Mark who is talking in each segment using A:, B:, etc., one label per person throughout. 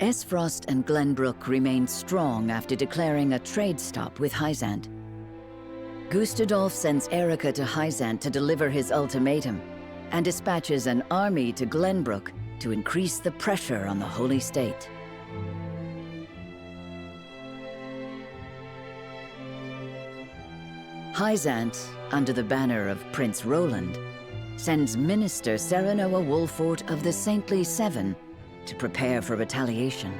A: Esfrost and Glenbrook remained strong after declaring a trade stop with Hyzant. Gustadolf sends Erica to Hyzant to deliver his ultimatum, and dispatches an army to Glenbrook to increase the pressure on the Holy State. Hyzant, under the banner of Prince Roland, sends Minister Serenoa Wolfort of the Saintly Seven to prepare for retaliation.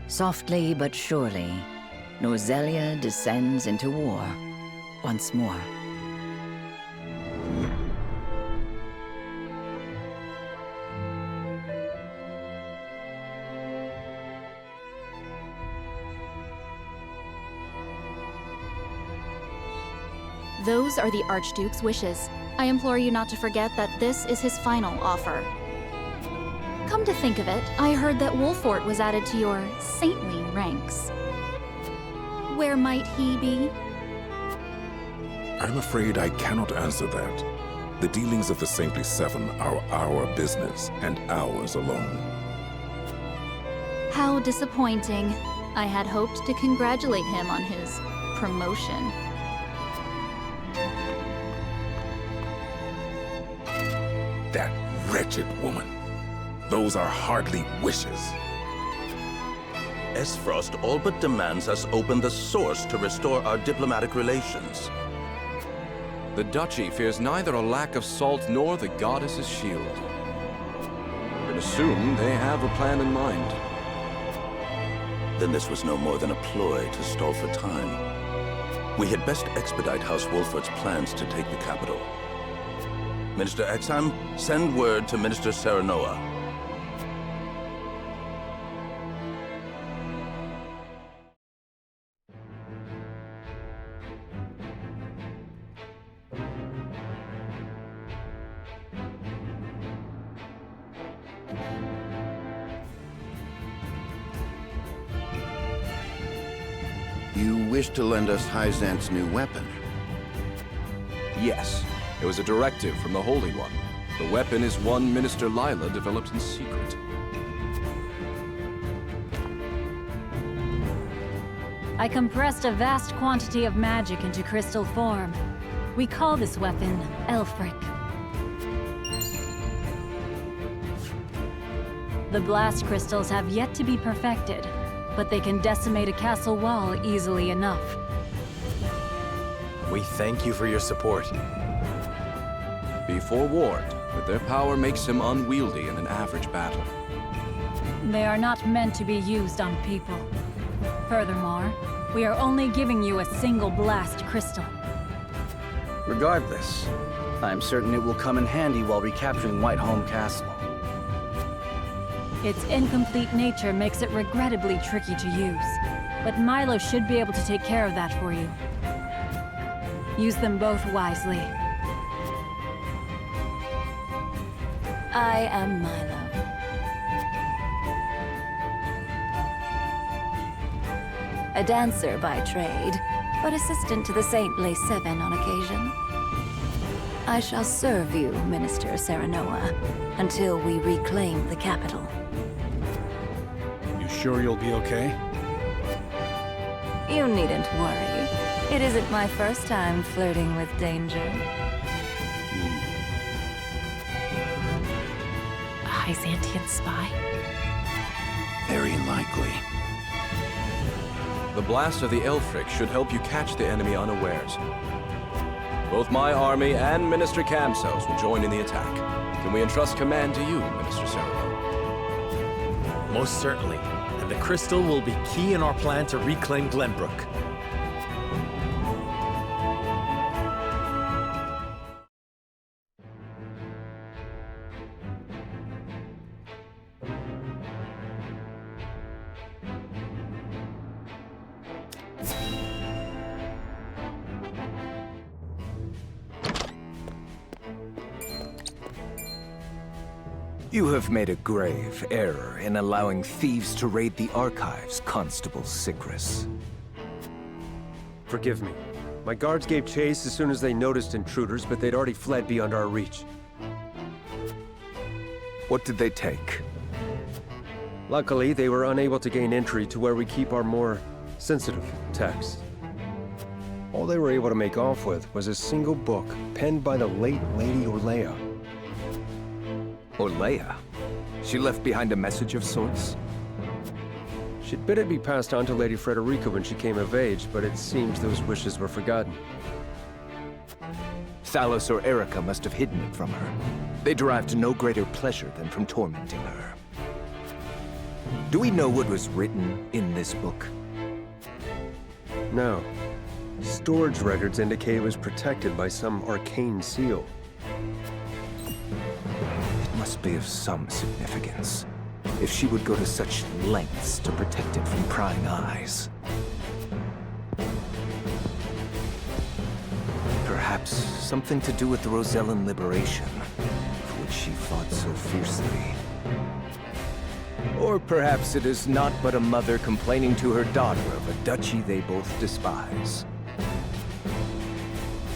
A: Softly but surely, Norzelia descends into war once more.
B: Those are the Archduke's wishes. I implore you not to forget that this is his final offer. Come to think of it, I heard that Wolfort was added to your saintly ranks. Where might he be?
C: I'm afraid I cannot answer that. The dealings of the Saintly Seven are our business, and ours alone.
B: How disappointing. I had hoped to congratulate him on his promotion.
C: That wretched woman. Those are hardly wishes.
D: Esfrost all but demands us open the source to restore our diplomatic relations.
E: The Duchy fears neither a lack of salt nor the goddess's shield. But assume they have a plan in mind.
D: Then this was no more than a ploy to stall for time. We had best expedite House Wolfort's plans to take the capital. Minister Exham, send word to Minister Serenoa.
F: You wish to lend us Hyzant's new weapon?
E: Yes, it was a directive from the Holy One. The weapon is one Minister Lila developed in secret.
G: I compressed a vast quantity of magic into crystal form. We call this weapon Elfric. The blast crystals have yet to be perfected, but they can decimate a castle wall easily enough.
H: We thank you for your support.
E: Be forewarned that their power makes him unwieldy in an average battle.
G: They are not meant to be used on people. Furthermore, we are only giving you a single blast crystal.
H: Regardless, I'm certain it will come in handy while recapturing Whiteholm Castle.
G: Its incomplete nature makes it regrettably tricky to use, but Milo should be able to take care of that for you. Use them both wisely.
A: I am Milo. A dancer by trade, but assistant to the Saintly Seven on occasion. I shall serve you, Minister Serenoa, until we reclaim the capital.
I: You sure you'll be okay?
A: You needn't worry. It isn't my first time flirting with danger.
G: A Hyzantian spy?
F: Very likely.
E: The blast of the Elfric should help you catch the enemy unawares. Both my army and Minister Camsel's will join in the attack. Can we entrust command to you, Minister Serenoa?
H: Most certainly. And the crystal will be key in our plan to reclaim Glenbrook.
J: You have made a grave error in allowing thieves to raid the archives, Constable Sigris.
K: Forgive me. My guards gave chase as soon as they noticed intruders, but they'd already fled beyond our reach.
J: What did they take?
K: Luckily, they were unable to gain entry to where we keep our more sensitive texts. All they were able to make off with was a single book penned by the late Lady Orlea.
J: Orlea? She left behind a message of sorts?
K: She'd bid it be passed on to Lady Frederica when she came of age, but it seems those wishes were forgotten.
J: Thalos or Erica must have hidden it from her. They derived no greater pleasure than from tormenting her. Do we know what was written in this book?
K: No. Storage records indicate it was protected by some arcane seal.
J: It must be of some significance, if she would go to such lengths to protect it from prying eyes. Perhaps something to do with the Rosellan liberation, for which she fought so fiercely. Or perhaps it is not but a mother complaining to her daughter of a duchy they both despise.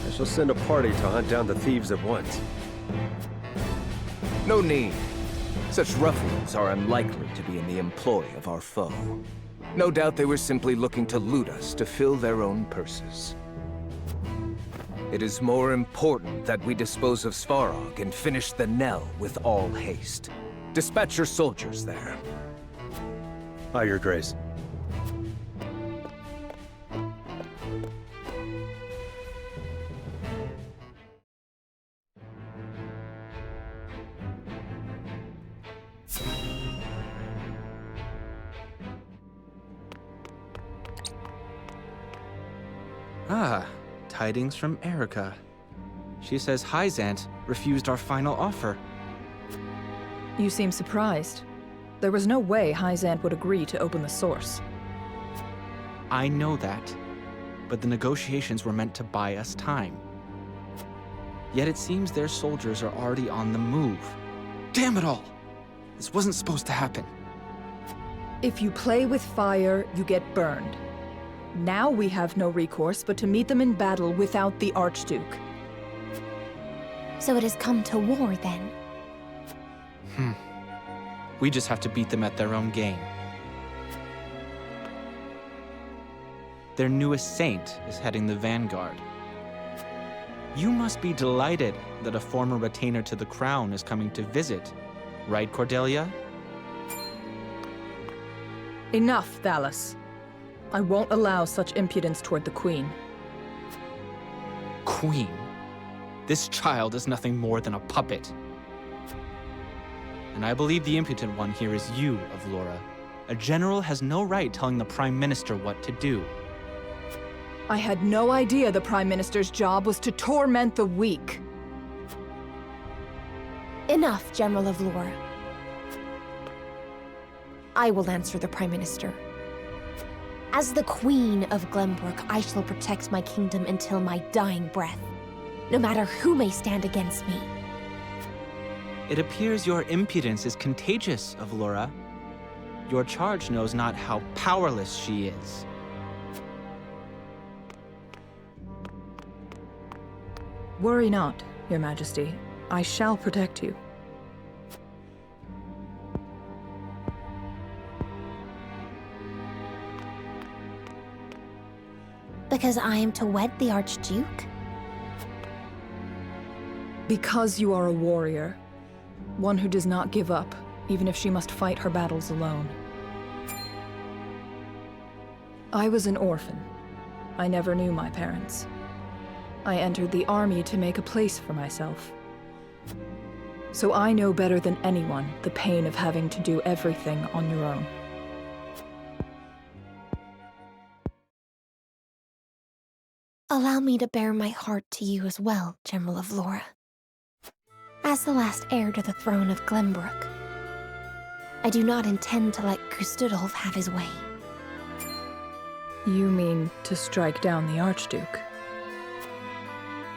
K: I shall send a party to hunt down the thieves at once.
J: No need. Such ruffians are unlikely to be in the employ of our foe. No doubt they were simply looking to loot us to fill their own purses. It is more important that we dispose of Svarog and finish the Nell with all haste. Dispatch your soldiers there.
K: Aye, Your Grace.
L: Ah, tidings from Erica. She says Hyzant refused our final offer.
M: You seem surprised. There was no way Hyzant would agree to open the source.
L: I know that, but the negotiations were meant to buy us time. Yet it seems their soldiers are already on the move. Damn it all! This wasn't supposed to happen.
M: If you play with fire, you get burned. Now we have no recourse but to meet them in battle without the Archduke.
N: So it has come to war, then?
L: We just have to beat them at their own game. Their newest saint is heading the vanguard. You must be delighted that a former retainer to the crown is coming to visit, right, Cordelia?
M: Enough, Thalos. I won't allow such impudence toward the Queen.
L: Queen? This child is nothing more than a puppet. And I believe the impotent one here is you, Avlora. A general has no right telling the Prime Minister what to do.
M: I had no idea the Prime Minister's job was to torment the weak.
N: Enough, General Avlora. I will answer the Prime Minister. As the Queen of Glenbrook, I shall protect my kingdom until my dying breath, no matter who may stand against me.
L: It appears your impudence is contagious, Avlora. Your charge knows not how powerless she is.
M: Worry not, Your Majesty. I shall protect you.
N: Because I am to wed the Archduke?
M: Because you are a warrior. One who does not give up, even if she must fight her battles alone. I was an orphan. I never knew my parents. I entered the army to make a place for myself. So I know better than anyone the pain of having to do everything on your own.
N: Allow me to bare my heart to you as well, General Avlora. As the last heir to the throne of Glenbrook, I do not intend to let Gustudolf have his way.
M: You mean to strike down the Archduke?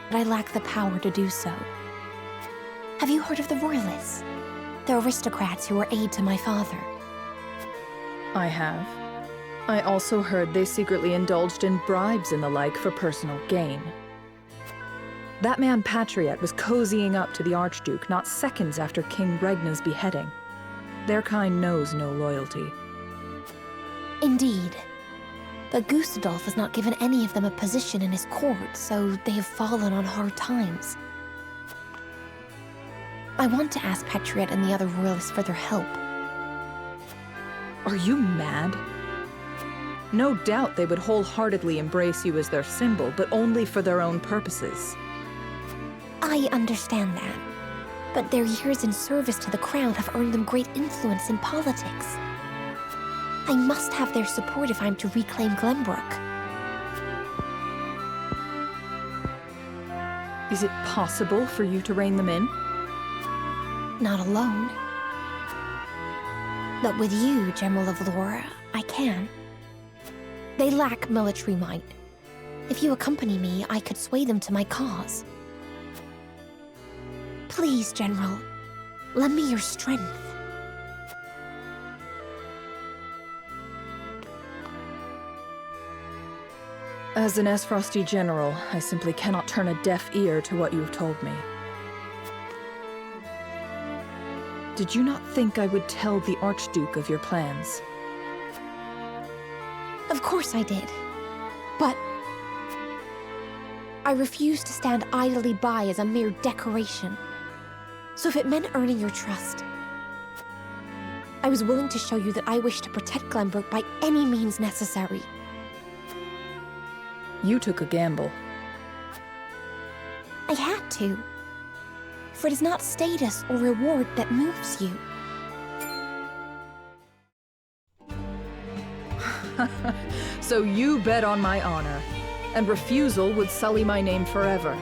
N: But I lack the power to do so. Have you heard of the Royalists? The aristocrats who were aid to my father.
M: I have. I also heard they secretly indulged in bribes and the like for personal gain. That man Patriot was cozying up to the Archduke not seconds after King Regna's beheading. Their kind knows no loyalty.
N: Indeed. But Gustadolf has not given any of them a position in his court, so they have fallen on hard times. I want to ask Patriot and the other royalists for their help.
M: Are you mad? No doubt they would wholeheartedly embrace you as their symbol, but only for their own purposes.
N: I understand that. But their years in service to the crown have earned them great influence in politics. I must have their support if I'm to reclaim Glenbrook.
M: Is it possible for you to rein them in?
N: Not alone. But with you, General of Laura, I can. They lack military might. If you accompany me, I could sway them to my cause. Please, General, lend me your strength.
M: As an Esfrosty general, I simply cannot turn a deaf ear to what you have told me. Did you not think I would tell the Archduke of your plans?
N: Of course I did. But I refuse to stand idly by as a mere decoration. So if it meant earning your trust, I was willing to show you that I wish to protect Glenbrook by any means necessary.
M: You took a gamble.
N: I had to. For it is not status or reward that moves you.
M: So you bet on my honor, and refusal would sully my name forever.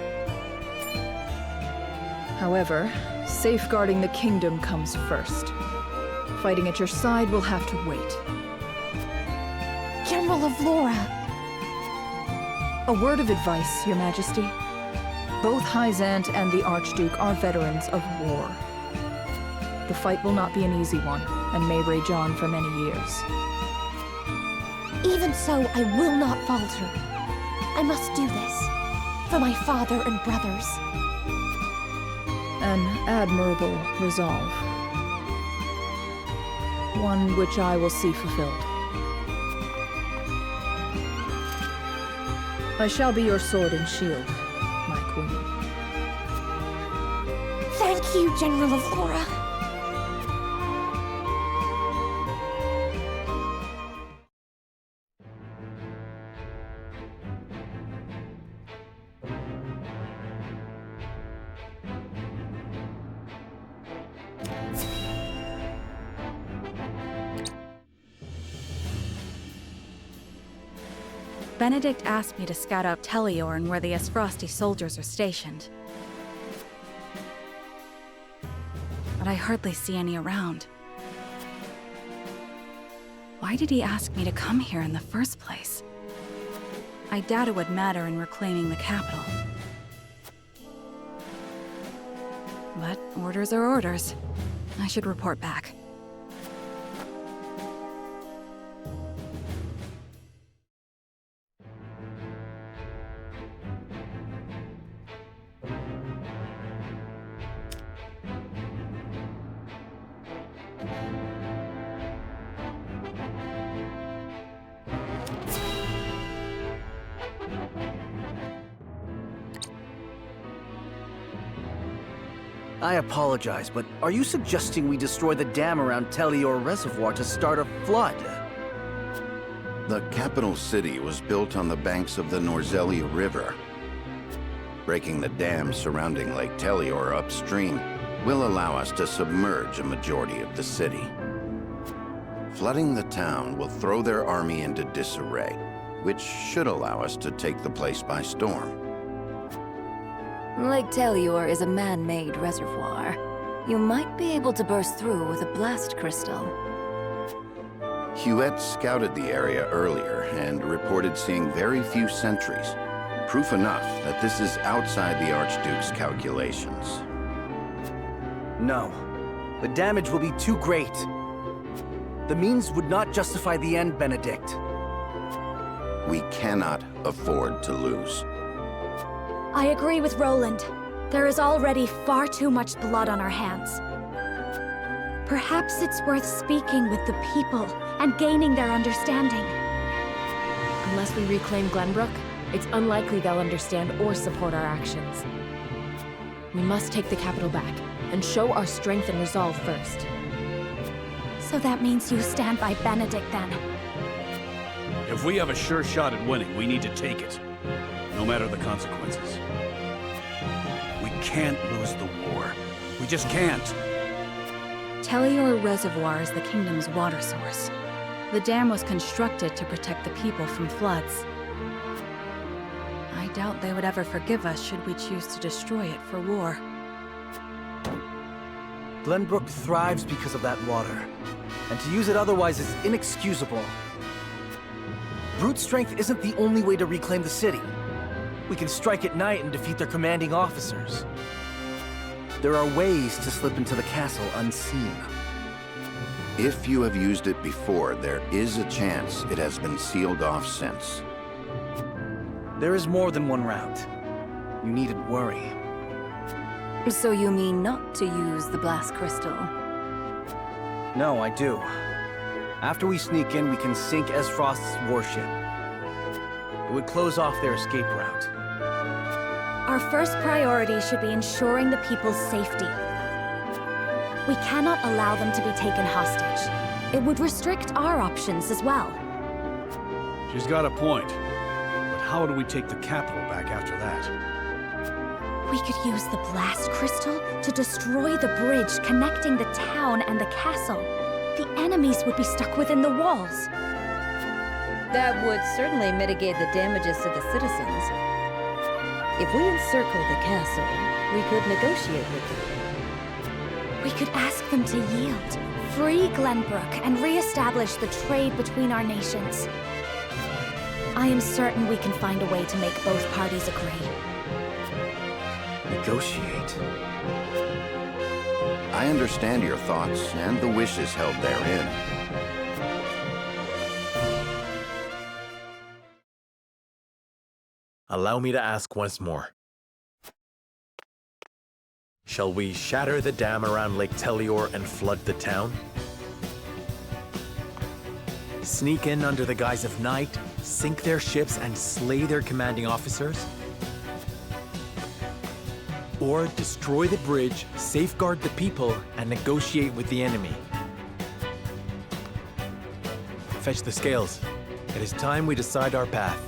M: However, safeguarding the kingdom comes first. Fighting at your side will have to wait.
N: General of Laura!
M: A word of advice, Your Majesty. Both Hyzant and the Archduke are veterans of war. The fight will not be an easy one, and may rage on for many years.
N: Even so, I will not falter. I must do this, for my father and brothers.
M: An admirable resolve. One which I will see fulfilled. I shall be your sword and shield, my queen.
N: Thank you, General of Laura.
O: Benedict asked me to scout out Teleorn where the Esfrosti soldiers are stationed. But I hardly see any around. Why did he ask me to come here in the first place? I doubt it would matter in reclaiming the capital. But orders are orders. I should report back.
P: I apologize, but are you suggesting we destroy the dam around Teleor Reservoir to start a flood?
F: The capital city was built on the banks of the Norzelia River. Breaking the dam surrounding Lake Teleor upstream will allow us to submerge a majority of the city. Flooding the town will throw their army into disarray, which should allow us to take the place by storm.
Q: Lake Teleor is a man-made reservoir. You might be able to burst through with a blast crystal.
F: Huet scouted the area earlier and reported seeing very few sentries. Proof enough that this is outside the Archduke's calculations.
P: No. The damage will be too great. The means would not justify the end, Benedict.
F: We cannot afford to lose.
B: I agree with Roland. There is already far too much blood on our hands. Perhaps it's worth speaking with the people and gaining their understanding.
R: Unless we reclaim Glenbrook, it's unlikely they'll understand or support our actions. We must take the capital back, and show our strength and resolve first.
B: So that means you stand by Benedict, then?
I: If we have a sure shot at winning, we need to take it. No matter the consequences. We can't lose the war. We just can't.
O: Tellior Reservoir is the kingdom's water source. The dam was constructed to protect the people from floods. I doubt they would ever forgive us should we choose to destroy it for war.
P: Glenbrook thrives because of that water, and to use it otherwise is inexcusable. Brute strength isn't the only way to reclaim the city. We can strike at night and defeat their commanding officers. There are ways to slip into the castle unseen.
F: If you have used it before, there is a chance it has been sealed off since.
P: There is more than one route. You needn't worry.
Q: So you mean not to use the blast crystal?
P: No, I do. After we sneak in, we can sink Esfrost's warship. It would close off their escape route.
B: Our first priority should be ensuring the people's safety. We cannot allow them to be taken hostage. It would restrict our options as well.
I: She's got a point. But how do we take the capital back after that?
B: We could use the blast crystal to destroy the bridge connecting the town and the castle. The enemies would be stuck within the walls.
S: That would certainly mitigate the damages to the citizens. If we encircle the castle, we could negotiate with them.
B: We could ask them to yield, free Glenbrook, and re-establish the trade between our nations. I am certain we can find a way to make both parties agree.
P: Negotiate?
F: I understand your thoughts and the wishes held therein.
H: Allow me to ask once more. Shall we shatter the dam around Lake Tellior and flood the town? Sneak in under the guise of night, sink their ships, and slay their commanding officers? Or destroy the bridge, safeguard the people, and negotiate with the enemy? Fetch the scales. It is time we decide our path.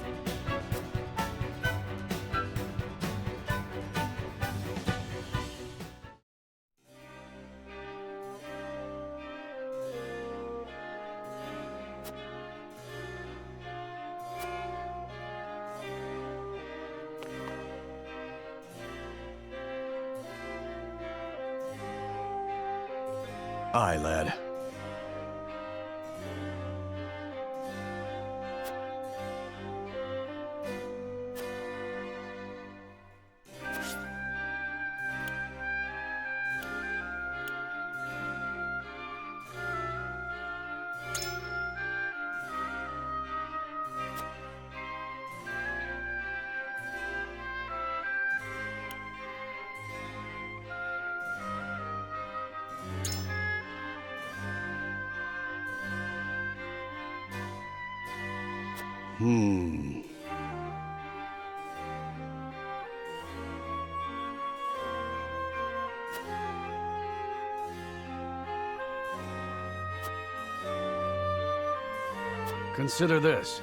H: Aye, lad.
I: Consider this.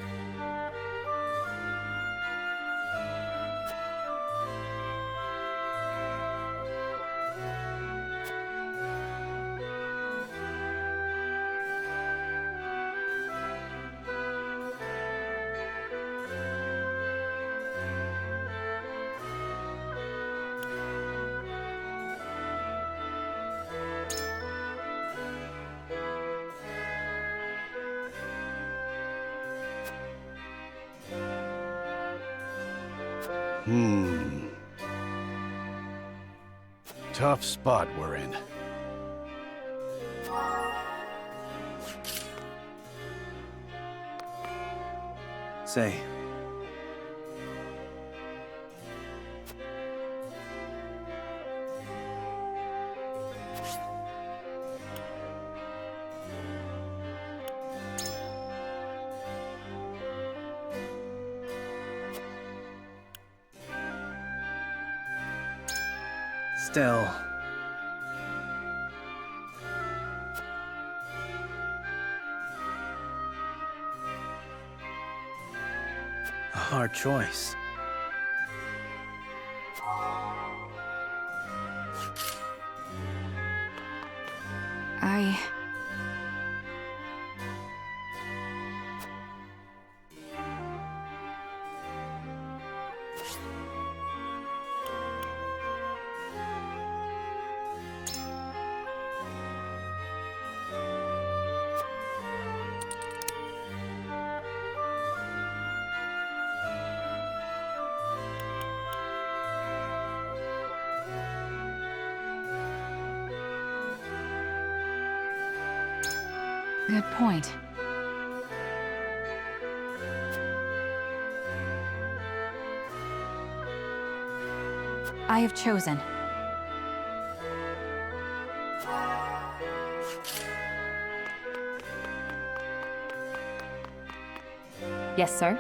I: Tough spot we're in.
P: Say. Still... a hard choice.
O: Good point. I have chosen.
R: Yes, sir.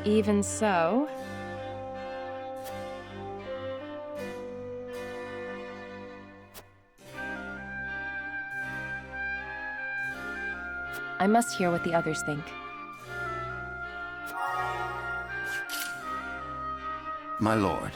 R: Even so... I must hear what the others think.
F: My lord.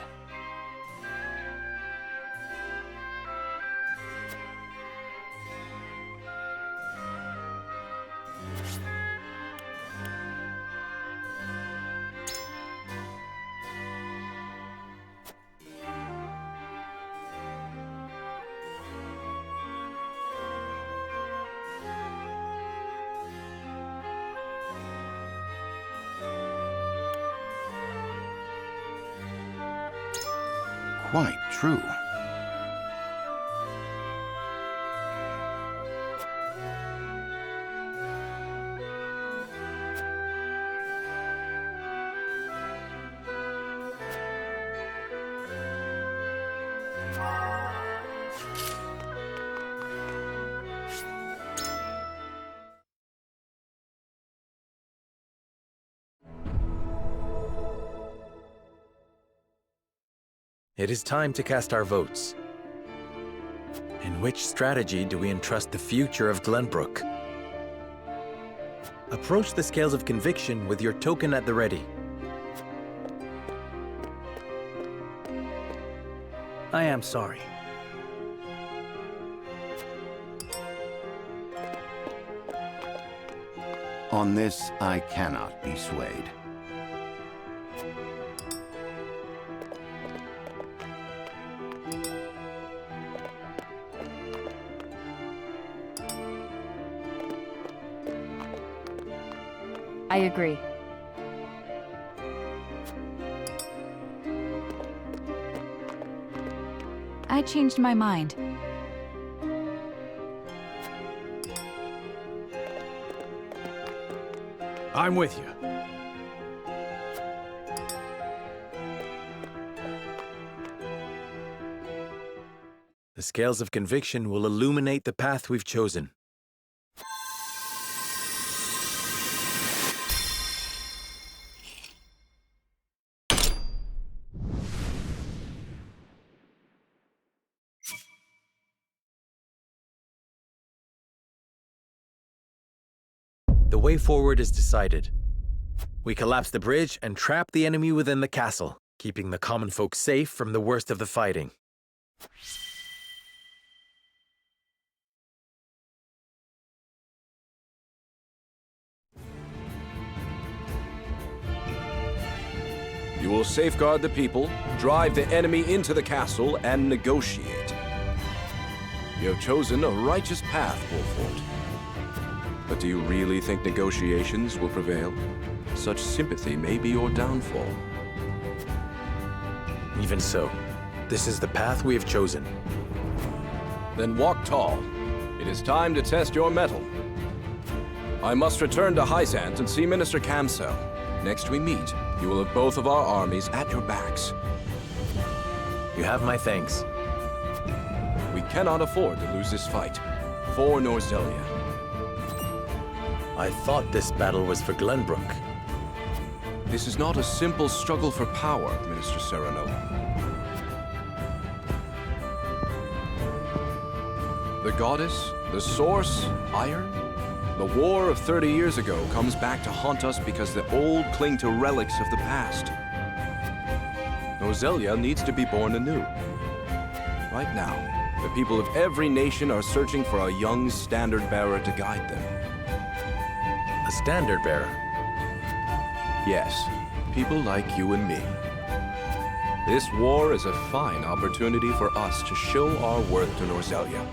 F: Quite true.
H: It is time to cast our votes. In which strategy do we entrust the future of Glenbrook? Approach the scales of conviction with your token at the ready.
P: I am sorry.
F: On this, I cannot be swayed.
R: I agree.
O: I changed my mind.
I: I'm with you.
H: The scales of conviction will illuminate the path we've chosen. The way forward is decided. We collapse the bridge and trap the enemy within the castle, keeping the common folk safe from the worst of the fighting.
E: You will safeguard the people, drive the enemy into the castle, and negotiate. You have chosen a righteous path, Wolfort. But do you really think negotiations will prevail? Such sympathy may be your downfall.
H: Even so, this is the path we have chosen.
E: Then walk tall. It is time to test your mettle. I must return to Hyzant and see Minister Kamsel. Next we meet, you will have both of our armies at your backs.
H: You have my thanks.
E: We cannot afford to lose this fight. For Norzelia.
H: I thought this battle was for Glenbrook.
E: This is not a simple struggle for power, Minister Serenoa. The goddess, the source, iron? The war of 30 years ago comes back to haunt us because the old cling to relics of the past. Norzelia needs to be born anew. Right now, the people of every nation are searching for a young standard-bearer to guide them.
H: A standard-bearer?
E: Yes, people like you and me. This war is a fine opportunity for us to show our worth to Norzelia.